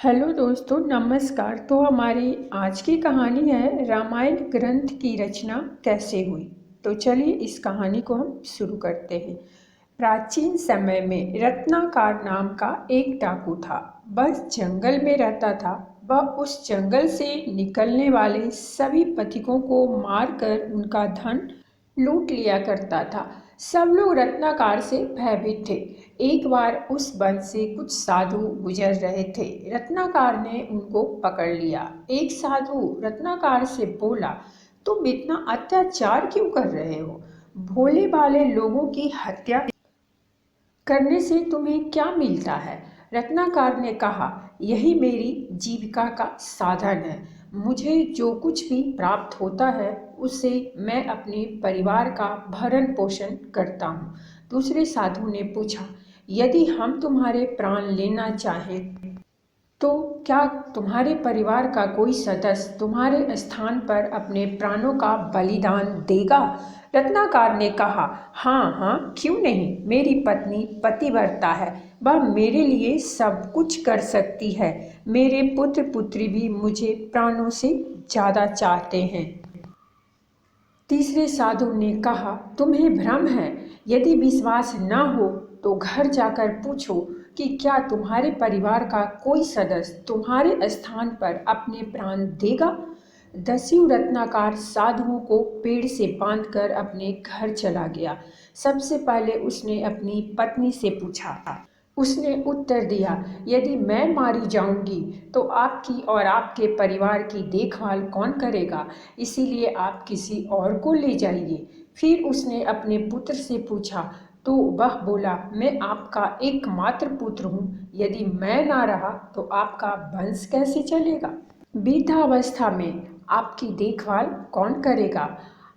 Hello दोस्तों, नमस्कार। तो हमारी आज की कहानी है रामायण ग्रंथ की रचना कैसे हुई। तो चलिए इस कहानी को हम शुरू करते हैं। प्राचीन समय में रत्नाकर नाम का एक डाकू था। वह जंगल में रहता था। वह उस जंगल से निकलने वाले सभी पथिकों को मारकर उनका धन लूट लिया करता था। सब लोग रत्नाकर से भयभीत थे। एक बार उस वन से कुछ साधु गुजर रहे थे। रत्नाकर ने उनको पकड़ लिया। एक साधु रत्नाकर से बोला, तुम इतना अत्याचार क्यों कर रहे हो? भोले भाले लोगों की हत्या करने से तुम्हें क्या मिलता है? रत्नाकर ने कहा, यही मेरी जीविका का साधन है। मुझे जो कुछ भी प्राप्त होता है उससे मैं अपने परिवार का भरण पोषण करता हूँ। दूसरे साधु ने पूछा, यदि हम तुम्हारे प्राण लेना चाहें तो क्या तुम्हारे परिवार का कोई सदस्य तुम्हारे स्थान पर अपने प्राणों का बलिदान देगा? रत्नाकर ने कहा, हाँ हाँ, क्यों नहीं। मेरी पत्नी पतिव्रता है। वह मेरे लिए सब कुछ कर सकती है। मेरे पुत्र पुत्री भी मुझे प्राणों से ज़्यादा चाहते हैं। तीसरे साधु ने कहा, तुम्हें भ्रम है। यदि विश्वास न हो तो घर जाकर पूछो कि क्या तुम्हारे परिवार का कोई सदस्य तुम्हारे स्थान पर अपने प्राण देगा? दस्यु रत्नाकर साधुओं को पेड़ से बांधकर अपने घर चला गया। सबसे पहले उसने अपनी पत्नी से पूछा। उसने उत्तर दिया, यदि मैं मारी जाऊंगी तो आपकी और आपके परिवार की देखभाल कौन करेगा? इसीलिए आप किसी और को ले जाइए। फिर उसने अपने पुत्र से पूछा तो वह बोला, मैं आपका एकमात्र पुत्र हूँ। यदि मैं ना रहा तो आपका वंश कैसे चलेगा? वृद्धावस्था में आपकी देखभाल कौन करेगा?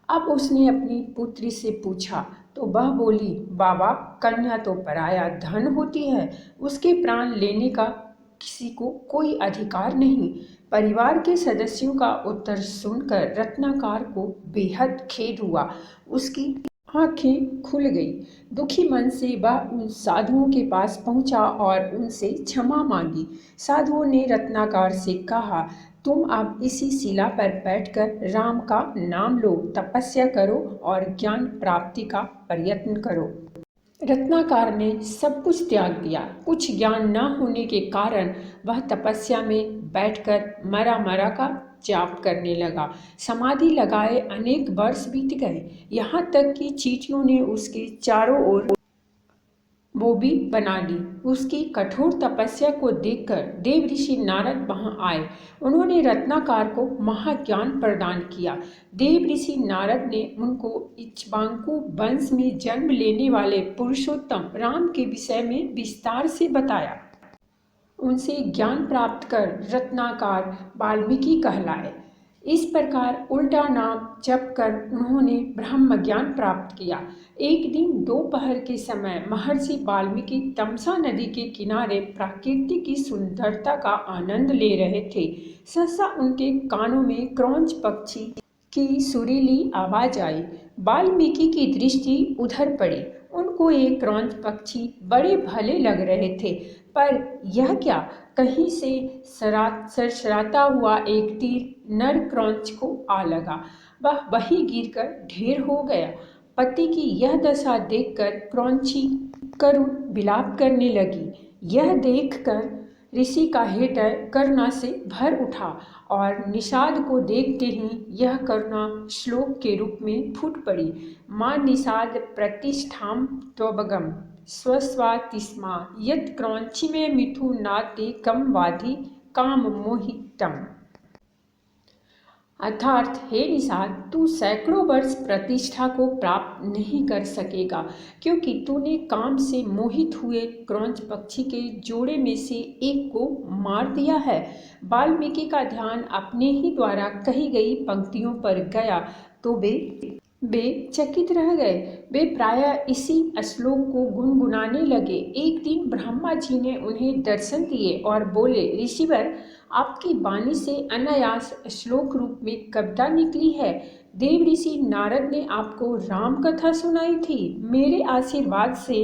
अब उसने अपनी पुत्री से पूछा तो वह बोली, बाबा, कन्या तो पराया धन होती है। उसके प्राण लेने का किसी को कोई अधिकार नहीं। परिवार के सदस्यों का उत्तर सुनकर रत्नाकर को बेहद खेद हुआ। उसकी आंखें खुल गई। दुखी मन से वह उन साधुओं के पास पहुंचा और उनसे क्षमा मांगी। साधुओं ने रत्नाकर से कहा, तुम अब इसी शिला पर बैठकर राम का नाम लो, तपस्या करो और ज्ञान प्राप्ति का प्रयत्न करो। रत्नाकर ने सब कुछ त्याग दिया। कुछ ज्ञान न होने के कारण वह तपस्या में बैठकर मरा मरा का जाप करने लगा। समाधि लगाए अनेक वर्ष बीत गए। यहाँ तक कि चींटियों ने उसके चारों ओर बोबी बना ली। उसकी कठोर तपस्या को देखकर देव ऋषि नारद वहां आए। उन्होंने रत्नाकर को महाज्ञान प्रदान किया। देव ऋषि नारद ने उनको इक्ष्वाकु वंश में जन्म लेने वाले पुरुषोत्तम राम के विषय में विस्तार से बताया। उनसे ज्ञान प्राप्त कर रत्नाकर वाल्मीकि कहलाए। इस प्रकार उल्टा नाम जप कर उन्होंने ब्रह्म ज्ञान प्राप्त किया। एक दिन दोपहर के समय महर्षि वाल्मीकि तमसा नदी के किनारे प्रकृति की सुंदरता का आनंद ले रहे थे। सहसा उनके कानों में क्रौंच पक्षी की सुरीली आवाज आई। वाल्मीकि की दृष्टि उधर पड़ी। उनको एक क्रौंच पक्षी बड़े भले लग रहे थे, पर यह क्या? कहीं से सरसराता हुआ एक तीर नर क्रौंच को आ लगा। वह वहीं गिरकर ढेर हो गया। पति की यह दशा देखकर क्रौंची करुण विलाप करने लगी। यह देखकर ऋषि का हृदय करुणा से भर उठा और निषाद को देखते ही यह करुणा श्लोक के रूप में फूट पड़ी। मां निषाद प्रतिष्ठाम त्वबगम स्वस्वातिस्मा यत् क्रौंची में मिथु नाते कम वाधि काम मोहितम। अर्थात, हे निषाद, तू सैकड़ों वर्ष प्रतिष्ठा को प्राप्त नहीं कर सकेगा, क्योंकि तूने काम से मोहित हुए क्रौंच पक्षी के जोड़े में से एक को मार दिया है। वाल्मीकि का ध्यान अपने ही द्वारा कही गई पंक्तियों पर गया तो वे चकित रह गए। वे प्रायः इसी श्लोक को गुनगुनाने लगे। एक दिन ब्रह्मा जी ने उन्हें दर्शन दिए और बोले, ऋषिवर, आपकी वाणी से अनायास श्लोक रूप में कविता निकली है। देव ऋषि नारद ने आपको राम कथा सुनाई थी। मेरे आशीर्वाद से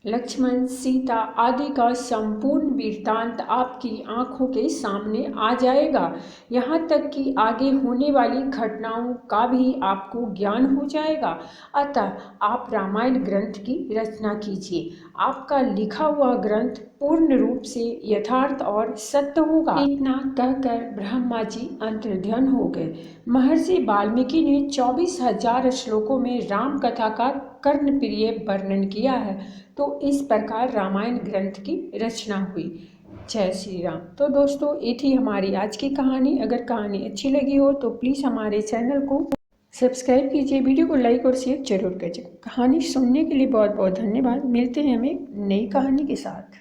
लक्ष्मण, सीता आदि का संपूर्ण वृत्तांत आपकी आंखों के सामने आ जाएगा। यहाँ तक कि आगे होने वाली घटनाओं का भी आपको ज्ञान हो जाएगा। अतः आप रामायण ग्रंथ की रचना कीजिए। आपका लिखा हुआ ग्रंथ पूर्ण रूप से यथार्थ और सत्य होगा। इतना कहकर ब्रह्मा जी अंतर्ध्यान हो गए। महर्षि वाल्मीकि ने 24,000 श्लोकों में राम कथा का कर्णप्रिय वर्णन किया है। तो इस प्रकार रामायण ग्रंथ की रचना हुई। जय श्री राम। तो दोस्तों, ये थी हमारी आज की कहानी। अगर कहानी अच्छी लगी हो तो प्लीज़ हमारे चैनल को सब्सक्राइब कीजिए, वीडियो को लाइक और शेयर जरूर कीजिए। कहानी सुनने के लिए बहुत बहुत धन्यवाद। मिलते हैं हम एक नई कहानी के साथ।